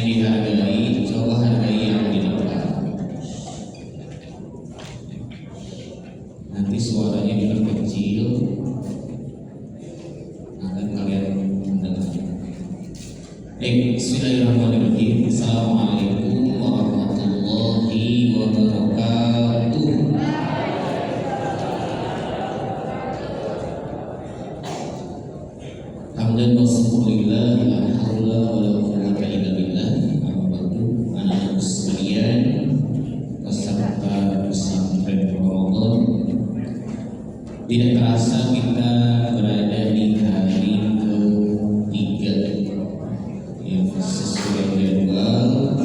dihargai, coba hargai yang di depan. Nanti suaranya diperkecil akan kalian mendengar. Bismillahirrahmanirrahim. Assalamualaikum warahmatullahi wabarakatuh. Hamdan wa syukurillah, la haula wala quwwata illa billah. Amma anak sekalian, peserta pesantren Ramadan, tidak terasa kita berada di hari ketiga yang sesuai jadwal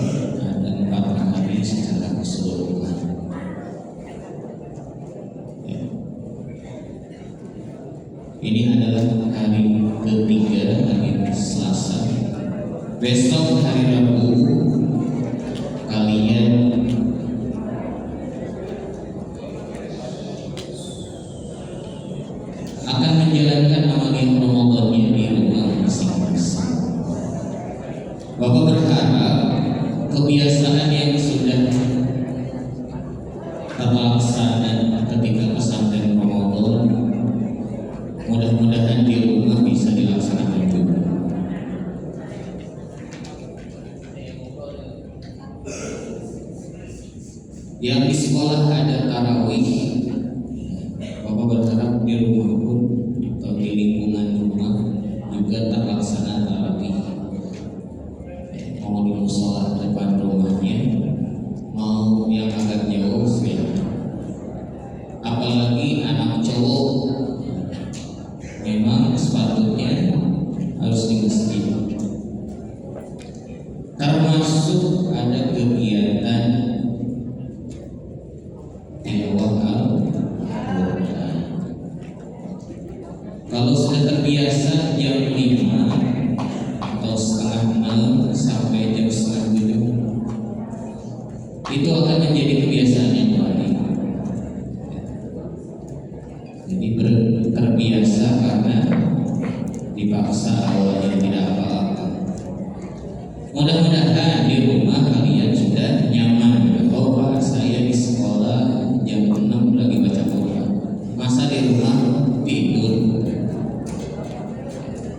ada 4 hari secara keseluruhan. Ya. Ini adalah hari ketiga, hari Selasa. Besok hari Rabu kalian akan menjalankan amal Ramadannya di rumah masing-masing. Bapak berharap kebiasaan yang sudah terlaksana ketika pesantren Ramadan mudah-mudahan di rumah bisa dilaksanakan juga. Yang di sekolah ada tarawih, Bapak berharap di rumah pun atau di lingkungan rumah juga terlaksana tarawih. Mau di musola depan rumahnya, mau yang agak jauh ya. Apalagi anak cowok, memang sepatutnya harus di masjid. Termasuk ada kegiatan tilawah Al-Quran. Kalau sudah terbiasa jam 5 atau setengah 6 sampai jam setengah 7, itu akan menjadi kebiasaan yang baik. Jadi terbiasa karena dipaksa awalnya tidak apa-apa. Mudah-mudahan di rumah kalian sudah nyaman. Oh Pak, saya di sekolah jam 6 lagi baca Quran. Masa di rumah tidur?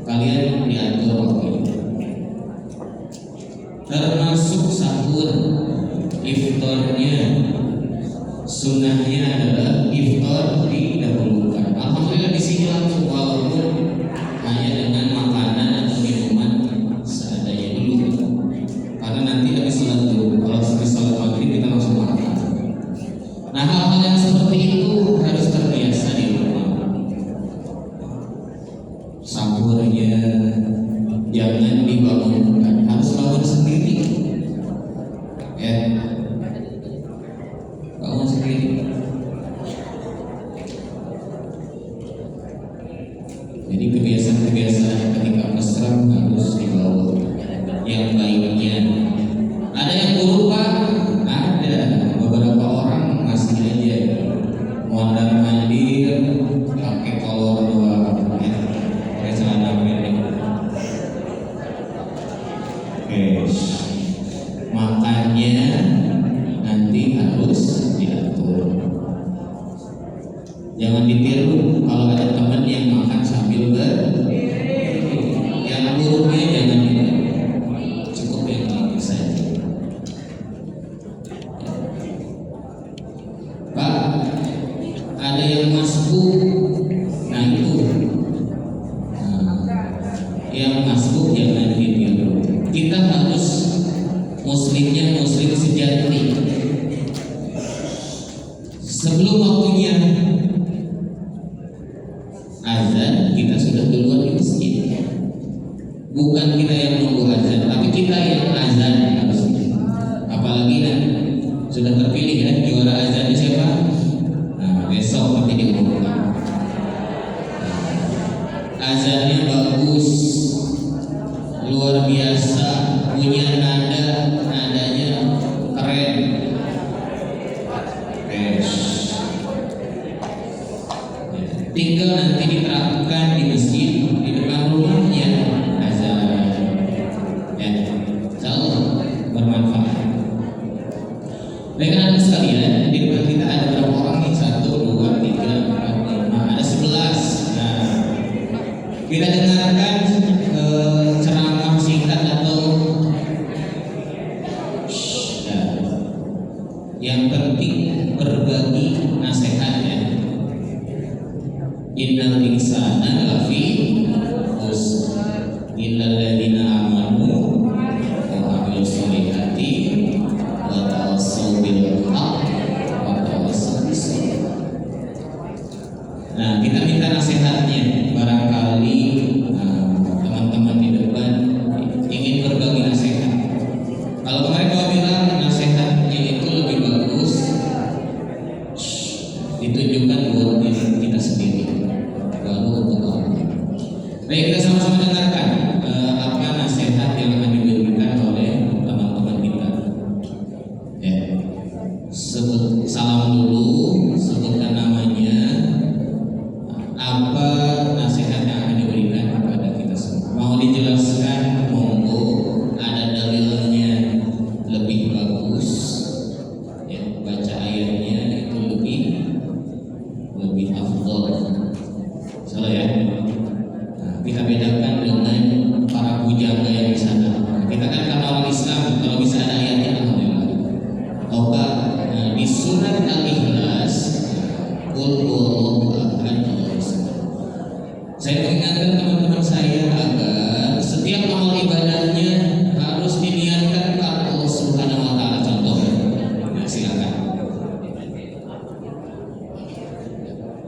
Kalian diatur waktu. Termasuk sahur, iftarnya, sunnahnya adalah iftar didahulukan. Alhamdulillah di sini langsung, walaupun hanya dengan makanan atau minuman seadanya dulu. Karena nanti habis sholat dulu, kalau habis sholat maghrib kita langsung makan. Nah, hal-hal yang seperti itu harus terbiasa di rumah. Sahurnya jangan dibangunkan, harus bangun sendiri. Ya, bangun sendiri. Jadi kebiasaan-kebiasaan ketika mesra harus dibawa yang baiknya. Ada yang buruk Pak? Ada. Beberapa orang masih aja mondar mandir pakai kolor doang, ya, pakai celana pendek. Oke, makannya nanti harus diatur. Jangan ditiru kalau ada teman yang makan sambil yang buruknya jangan ditiru. Cukup yang ini saja. Pak, ada yang masbuk. Nah itu, yang masbuk jangan ditiru. Kita harus muslimnya muslim sejati. Sebelum waktunya azan, kita sudah duluan di masjid. Bukan kita yang menunggu azan, tapi kita yang azan harusnya. Apalagi sudah terpilih ya juara azannya siapa? Nah, besok nanti diumumkan. Azannya bagus, luar biasa, punya nadanya keren. Tinggal nanti diterapkan di masjid di depan rumahnya azan. Ya, insyaallah dengarkan ceramah singkat atau yang penting berbagi nasihatnya. Innal insana lafi khusr illal ladzina amanu wa amilus solihati wa tawassaw bil haqqi wa tawassaw bis sabr. Nah, kita minta nasihatnya. Barangkali teman-teman di depan ingin berbagi nasihat. Kalau kemarin kau bilang nasihatnya itu lebih bagus ditujukan buat diri kita sendiri, baru untuk orang. Baik, kita sama-sama dengarkan apa nasihat yang akan diberikan oleh teman-teman kita. Ya. Sebut salam dulu, sebutkan namanya, apa nasihat yang akan diberikan kepada kita semua. Mau dijelaskan, monggo, ada dalilnya lebih bagus, ya, baca ayatnya itu lebih afdol. Salah ya. Nah, kita bedakan dengan para bujangga yang di sana. Kita kan karena orang Islam, kalau bisa ada ayatnya alhamdulillah. Coba di surat Al-Ikhlas, qul huwallahu ahad. Saya mengingatkan teman-teman saya agar setiap amal ibadahnya harus diniatkan ke Allah Subhanahu wa taala. Contohnya, nah, silakan.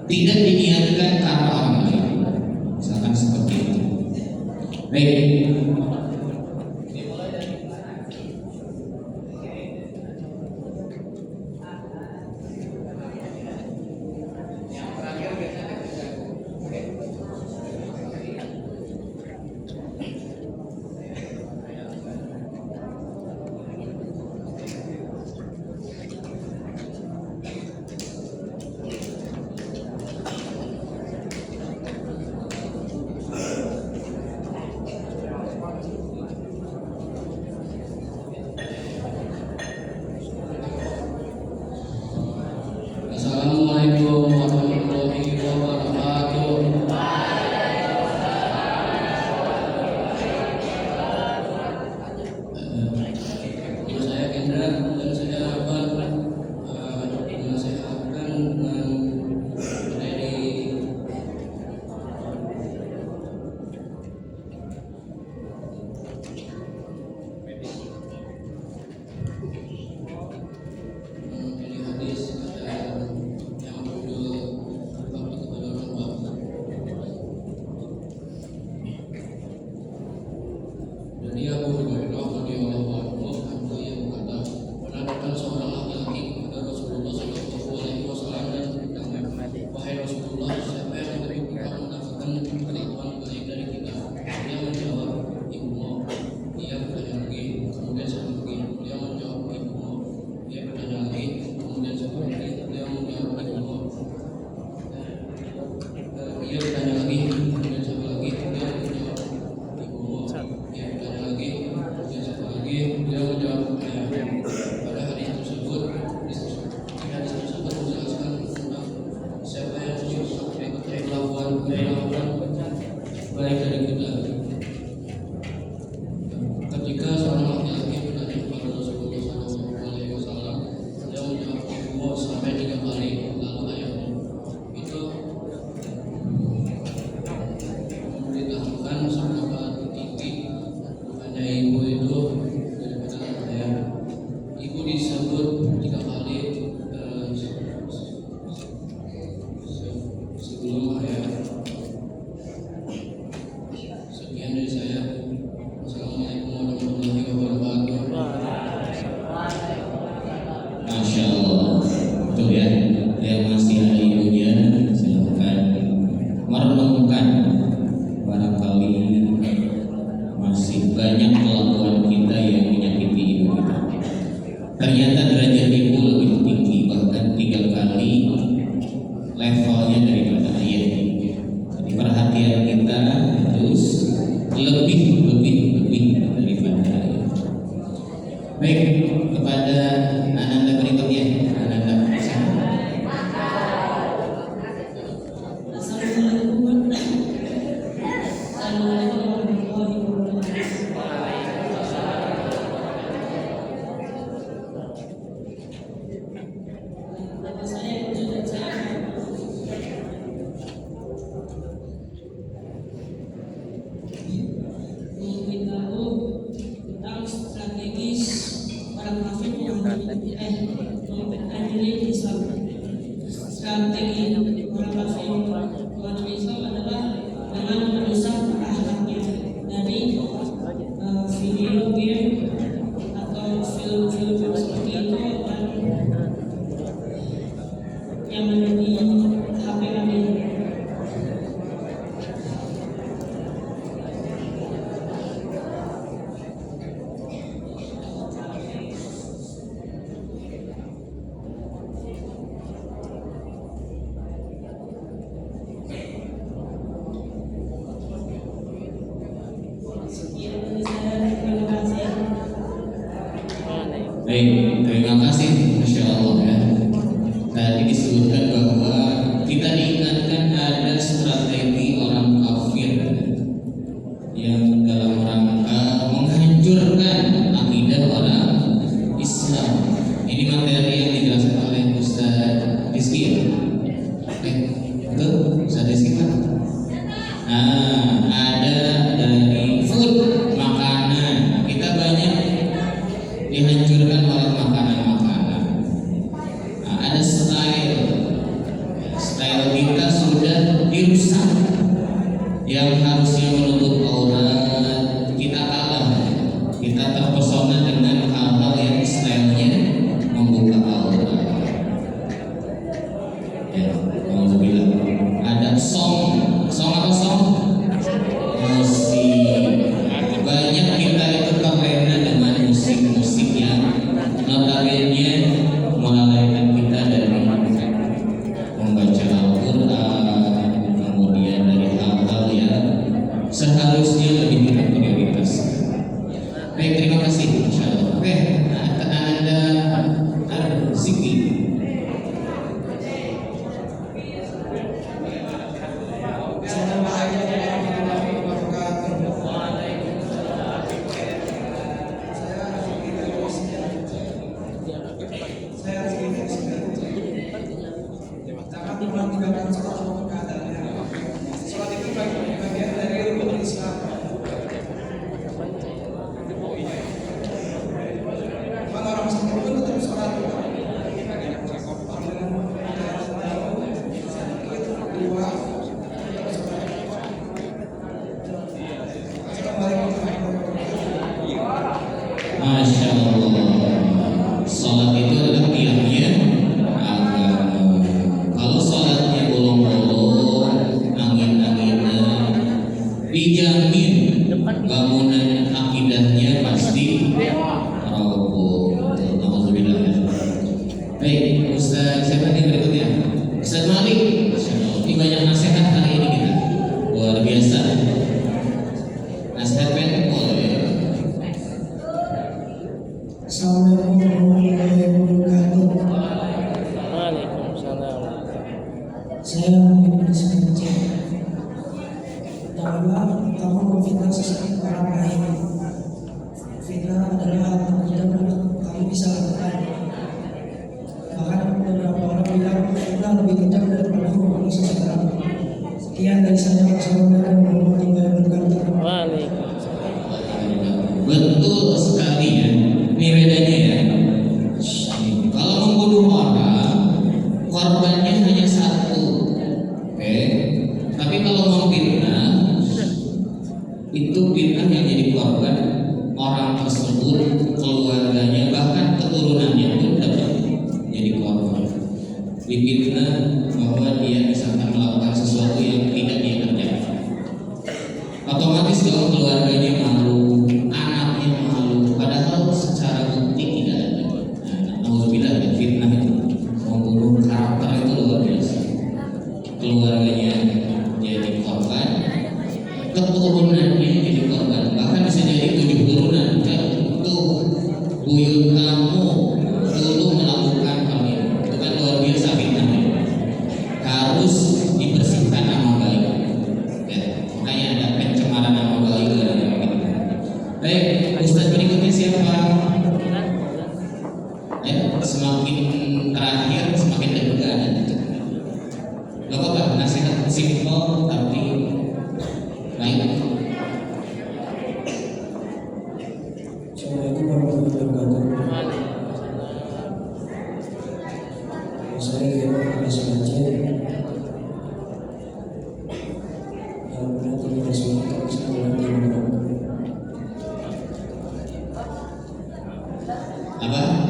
Tidak diniatkan karena orang lain. Misalkan seperti itu. Baik. Assalamualaikum warahmatullahi wabarakatuh. Nama saya Kendra dan saya akan menasihatkan dari ini hadis yang berjudul Bakti kepada orang tua. Dari Abu Hurairah radhiyallahu anhu beliau berkata, pernah datang seorang laki-laki kepada Rasulullah sallallahu alaihi wasallam dan bertanya, wahai Rasulullah, siapa yang lebih berhak mendapatkan kelakuan baik dari kita? Dia menjawab, ibumu. Dia bertanya lagi, kemudian satu lagi. Dia menjawab, ibumu. Dia bertanya lagi, kemudian satu lagi. Dia menjawab, ibumu. Dia bertanya lagi, kemudian satu lagi. Dia menjawab, ibumu. Dia bertanya lagi, kemudian satu lagi. Dia menjawab, ayah. Pada hadis tersebut menjelaskan tentang siapa yang melakukan baik dari kita. Ketika seorang laki-laki bertanya kepada Rasulullah SAW, dia menjawab ibumu sampai 3 kali, lalu ayahnya. Itu memberitahukan seberapa tinggi hanya ibu itu daripada ayah. Ibu disebut 3 kali sebelum ayah. Sekian dari saya. Assalamualaikum warahmatullahi wabarakatuh. Masya Allah. Betul ya. Yang masih ada ibunya silakan merenungkan. Barangkali masih banyak kelakuan kita yang menyakiti ibu kita. Ternyata derajat ibu lebih tinggi, bahkan 3 kali levelnya daripada ayah. Jadi perhatian kita harus lebih daripada ayah. Baik, kepada Ananda berikutnya, Ananda. Assalamualaikum. memberitahu tentang strategis orang kafir mengadili Islam. Strategi orang kafir mengadili Islam adalah dengan merusak akhlaknya dari video game atau film-film seperti itu yang ada di HP kami. Baik, terima kasih, Masya Allah ya. Tadi disebutkan bahwa kita diingatkan ada strategi orang kafir yang dalam rangka menghancurkan akidah orang Islam. Ini materi yang dijelaskan oleh Ustaz Rizky ya? Betul? Ustaz Rizky kan? Nah, ada dari food, makanan. Kita banyak dihancurkan oleh makanan-makanan. Nah, ada style kita sudah dirusak. Yang harusnya menutup aurat, kita kalah. Kita terpesona dengan hal-hal yang stylenya membuka aurat. Ya, alhamdulillah. Ada song atau song? Musik. Banyak kita itu terlena dengan musik yang notabene melalaikan kita dari membaca Al-Quran, kemudian dari hal-hal yang seharusnya lebih kita prioritaskan. Baik, terima kasih. Insya Allah. Oke, ada Zikri. Masya Allah, sholat itu adalah tiangnya agama. Kalau sholatnya bolong-bolong, angin-anginan, dijamin bangunan akidahnya pasti roboh. Alhamdulillah. Baik, Ustaz siapa nih berikutnya? Ustaz Malik. Masya Allah, ini banyak nasihat hari ini kita, luar biasa. Nasihat pendek boleh. Assalamualaikum warahmatullahi wabarakatuh. Waalaikumsalam. Saya ingin Aceh. Pertama, kamu memfitnah sesuatu orang lain. Fitnah adalah hal yang tidak kamu bisa lakukan. Bahkan beberapa orang bilang fitnah lebih kejam daripada membunuh seseorang. Sekian dari saya. Wassalamualaikum warahmatullahi wabarakatuh. Waalaikumsalam. Betul sekali ya. Ini bedanya ya. Kalau membunuh orang, korbannya hanya satu. Oke. Tapi kalau memfitnah, itu fitnah yang jadi korban orang tersebut, keluarganya, bahkan keturunannya pun dapat jadi korban. Difitnah bahwa dia misalkan melakukan sesuatu yang tidak dia kerjakan. Otomatis kalau keluarganya malu, anaknya malu, padahal secara bukti tidak ada. Nah, alhamdulillah ya, fitnah itu membunuh karakter itu luar biasa. Keluarganya jadi korban, keturunannya jadi korban, bahkan bisa jadi 7 turunan. Tuh buyut kamu dulu melakukan hal ini, itu kan luar biasa fitnah. Harus dibersihkan nama baik. Ya, makanya ada pencemaran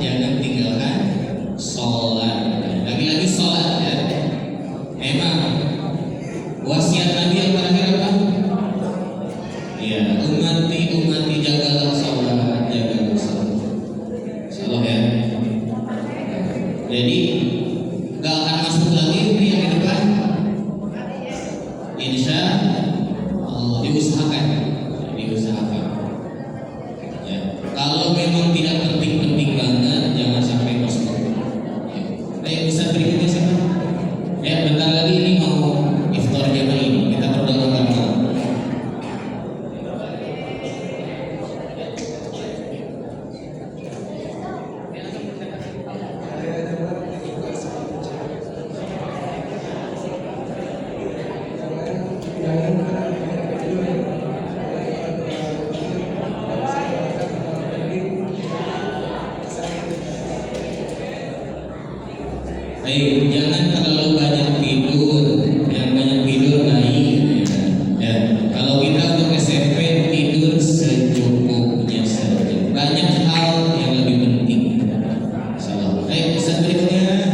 jangan tinggalkan sholat. Lagi-lagi sholat ya. Emang wasiat Nabi yang terakhir apa? Ya, umati jagalah sholat, jagalah sholat. Salah ya. Jadi gak akan masuk lagi ini yang di depan. Insya Allah diusahakan. Ya, kalau memang tidak penting banget, jangan sampai masuk. Ayo Ustaz berikutnya siapa? Ya, bentar lagi ini mau iftar jamaah ini. Kita berdoa bersama. Baik, jangan terlalu banyak tidur. Yang banyak tidur naik. Ya, kalau kita untuk SMP tidur secukupnya saja. Banyak hal yang lebih penting. Salah. Ayo Ustaz berikutnya.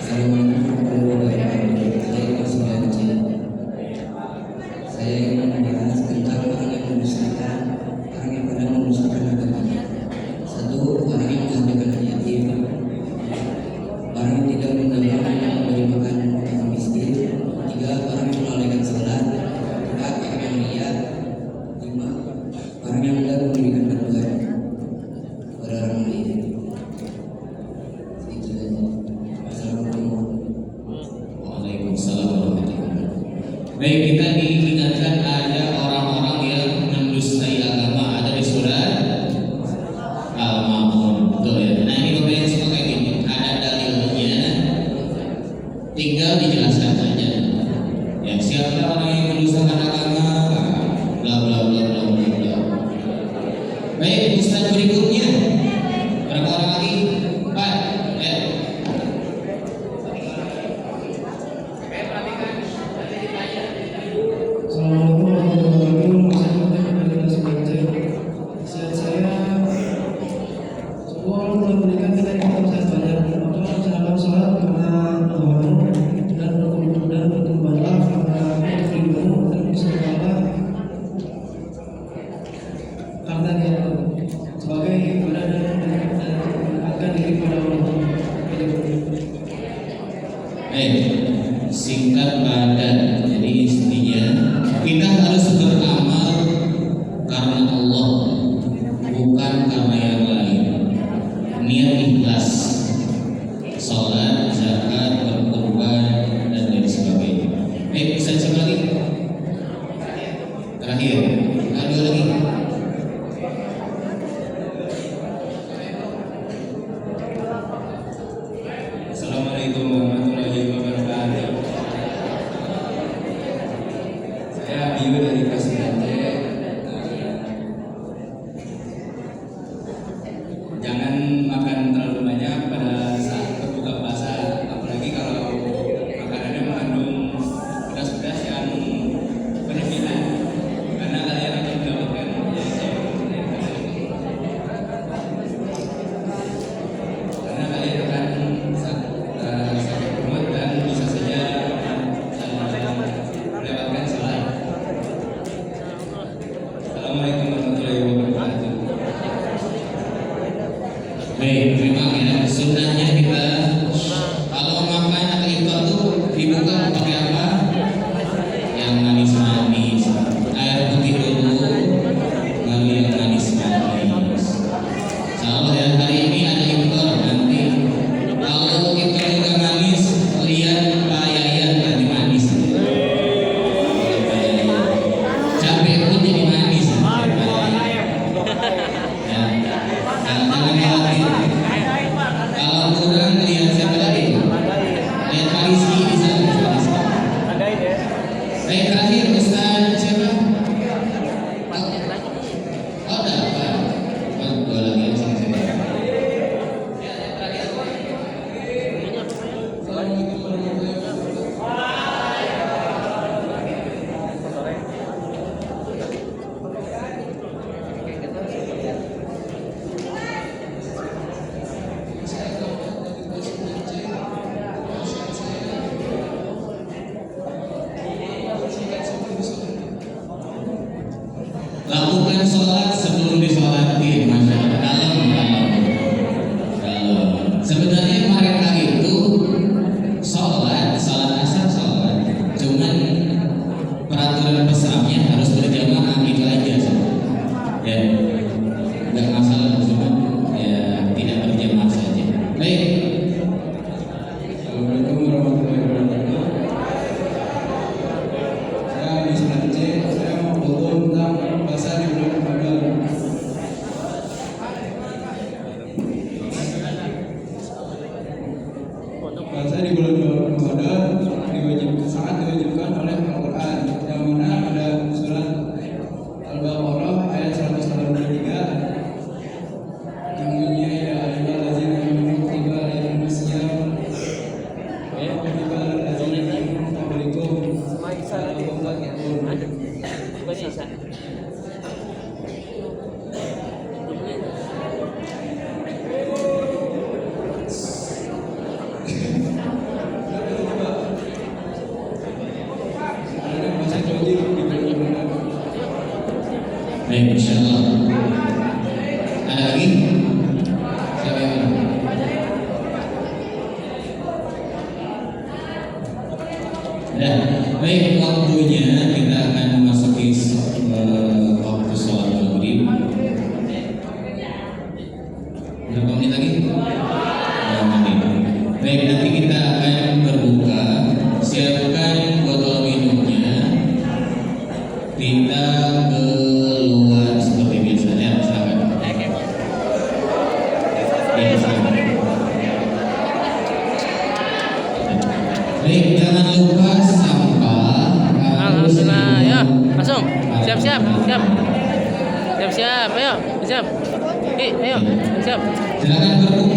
Assalamualaikum warahmatullahi wabarakatuh. Saya ingin membahas tentang orang yang mendustakan, orang yang pernah mendustakan agama. Satu, orang yang menghadirkan yatim, orang yang tidak mendapatkan memberi makan orang miskin. Tiga, orang yang melalaikan salat. Empat, orang yang liar. Lima, orang yang tidak memberikan bantuan pada orang lain. Itu saja. Assalamualaikum. Waalaikumsalam warahmatullahi wabarakatuh. Baik, kita diingatkan ada orang-orang yang mendustai agama, ada di surat Al-Ma'un. Betul ya. Nah, ini Bapak yang suka kayak gini. Ada dalilnya, tinggal dijelaskan saja. Ya, siapa orang yang mendustakan agama? Bla bla bla bla bla bla. Baik, Ustaz berikutnya. Berapa orang lagi? 4. Ya. Assalamualaikum warahmatullahi wabarakatuh. Saya semua orang memberikan kita sehat banyak. Maka saya sholat karena Tuhan dan berkorbanlah karena dirimu dan bersedekahlah karena dia sebagai ibadah dan akan diri pada Allah. Singkat padat. Jadi intinya kita harus beramal karena Allah, bukan karena yang lain. Niat ikhlas, sholat, zakat, berkorban dan lain sebagainya. Bisa siapa lagi? Terakhir, ada lagi. Assalamualaikum warahmatullahi wabarakatuh. Saya Abiyu dari kelas 9C. Jangan makan terlalu banyak pada saat berbuka puasa, apalagi kalau makanannya mengandung pedas-pedas yang berlebihan, karena kalian akan mendapatkan karena kalian akan sakit perut dan bisa saja melewatkan salat. Assalamualaikum warahmatullahi wabarakatuh. Baik, terima kasih. Sunnahnya kita kalau makan atau iftar tuh dibuka pakai apa? Yang manis-manis. Air putih dulu, lalu yang manis-manis. Salah ya, hari ini ada iftar, nanti kalau iftar juga manis, lihat Pak Yayan nanti manis. Cabai pun jadi manis. Ya, jangan khawatir. Kalau kurang lihat siapa lagi? Lihat Pak Rizky di sana. Baik, terakhir Ustaz siapa? Oh, ada apa? Oh, dua lagi yang sini. bukan sholat sebelum disolatin, masya Allah. Dalam. Sebenarnya mereka itu sholat asar sholat, cuman peraturan pesantnya harus berjamaah gitu aja, ya nggak masalah, cuman ya tidak berjamaah saja. Baik. Assalamualaikum warahmatullahi wabarakatuh. Saya Miss Nance, saya mau ngomong tentang puasa di bulan Ramadan. Puasa di bulan Ramadan sangat diwajibkan oleh Al-Quran, yang mana ada surat Al-Baqarah ayat 183 yang bunyinya ya ayyuhallazina amanu kutiba alaikumus syiyam kutiba alal ladzina min qablikum la'allakum tattaqun. Ada puasa wajib di bulan Ramadan. Baik, insya Allah. Ada lagi? Siapa yang ada? Ada. Baik, waktunya kita akan memasuki waktu sholat maghrib. Berapa menit lagi? 2 menit. Baik, nanti kita akan berbuka. Siapkan botol minumnya. Kita keluar seperti biasanya, silakan. Ya, silakan. Baik, jangan lupa sampah harus Alhamdulillah, ya, langsung. Siap. Siap. Ayo, siap. Ayo. silakan berkumpul.